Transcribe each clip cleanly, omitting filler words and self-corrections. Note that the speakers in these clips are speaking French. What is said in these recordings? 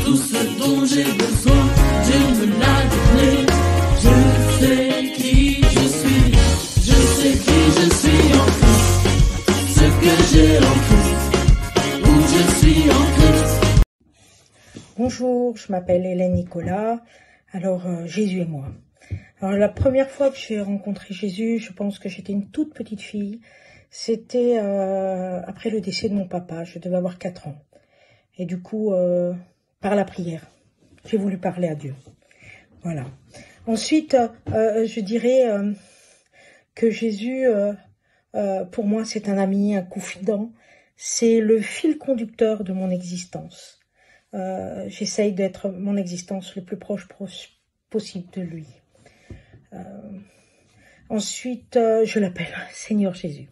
tout ce dont j'ai besoin, Dieu me l'a donné. Je sais qui je suis, je sais qui je suis en Christ, ce que j'ai en Christ, où je suis en Christ. Bonjour, je m'appelle Hélène Nicolas. Alors, Jésus et moi. Alors, la première fois que j'ai rencontré Jésus, je pense que j'étais une toute petite fille. C'était après le décès de mon papa, je devais avoir 4 ans. Et du coup, par la prière, j'ai voulu parler à Dieu. Voilà. Ensuite, je dirais que Jésus, pour moi, c'est un ami, un confident. C'est le fil conducteur de mon existence. J'essaye d'être mon existence le plus proche possible de lui. Ensuite, je l'appelle Seigneur Jésus.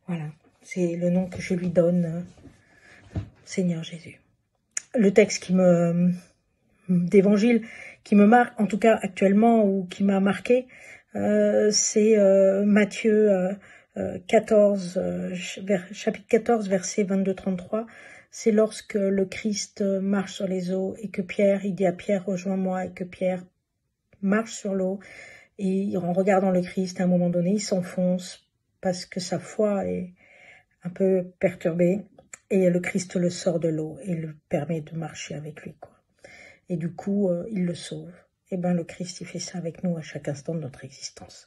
Voilà, c'est le nom que je lui donne, Seigneur Jésus. Le texte d'évangile qui me marque, en tout cas actuellement, ou qui m'a marqué, c'est Matthieu 14, chapitre 14, versets 22-33. C'est lorsque le Christ marche sur les eaux et que Pierre, il dit à Pierre, rejoins-moi, et que Pierre marche sur l'eau. Et en regardant le Christ, à un moment donné, il s'enfonce parce que sa foi est un peu perturbée. Et le Christ le sort de l'eau et le permet de marcher avec lui, quoi. Et du coup, il le sauve. Et bien, le Christ, il fait ça avec nous à chaque instant de notre existence.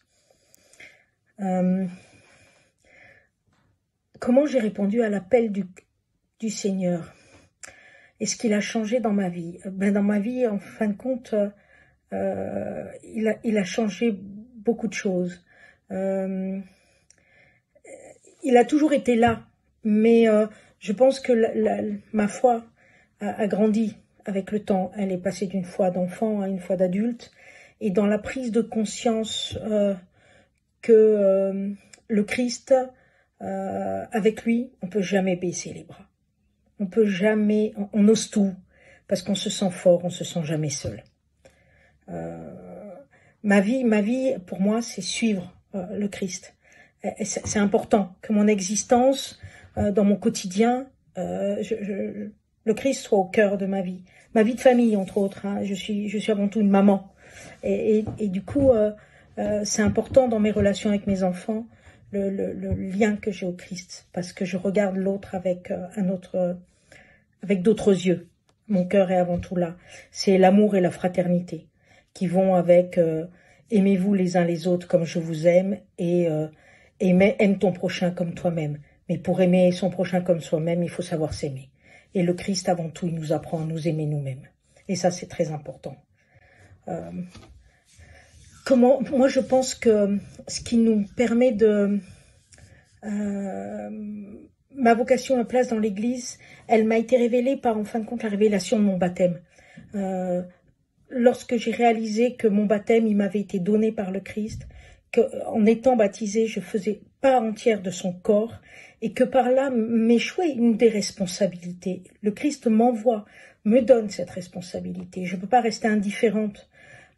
Comment j'ai répondu à l'appel du Seigneur? Est-ce qu'il a changé dans ma vie? Dans ma vie, en fin de compte, il a changé beaucoup de choses. Il a toujours été là, mais je pense que ma foi a grandi avec le temps. Elle est passée d'une foi d'enfant à une foi d'adulte. Et dans la prise de conscience que le Christ, avec lui, on peut jamais baisser les bras. On peut jamais, on ose tout, parce qu'on se sent fort, on se sent jamais seul. Ma vie, pour moi, c'est suivre le Christ. C'est important que mon existence, dans mon quotidien, le Christ soit au cœur de ma vie de famille, entre autres. Hein. Je suis avant tout une maman. Et du coup, c'est important dans mes relations avec mes enfants, le lien que j'ai au Christ, parce que je regarde l'autre avec d'autres yeux. Mon cœur est avant tout là. C'est l'amour et la fraternité qui vont avec aimez-vous les uns les autres comme je vous aime et aime ton prochain comme toi-même. Mais pour aimer son prochain comme soi-même, il faut savoir s'aimer. Et le Christ, avant tout, il nous apprend à nous aimer nous-mêmes. Et ça, c'est très important. Moi, je pense que ce qui nous permet de... ma vocation à place dans l'Église, elle m'a été révélée par, en fin de compte, la révélation de mon baptême. Lorsque j'ai réalisé que mon baptême, il m'avait été donné par le Christ, qu'en étant baptisée, je faisais part entière de son corps, et que par là m'échouait une des responsabilités. Le Christ m'envoie, me donne cette responsabilité. Je ne peux pas rester indifférente,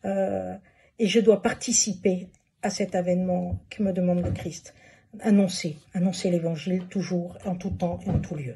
et je dois participer à cet avènement que me demande le Christ. Annoncer l'évangile toujours, en tout temps et en tout lieu.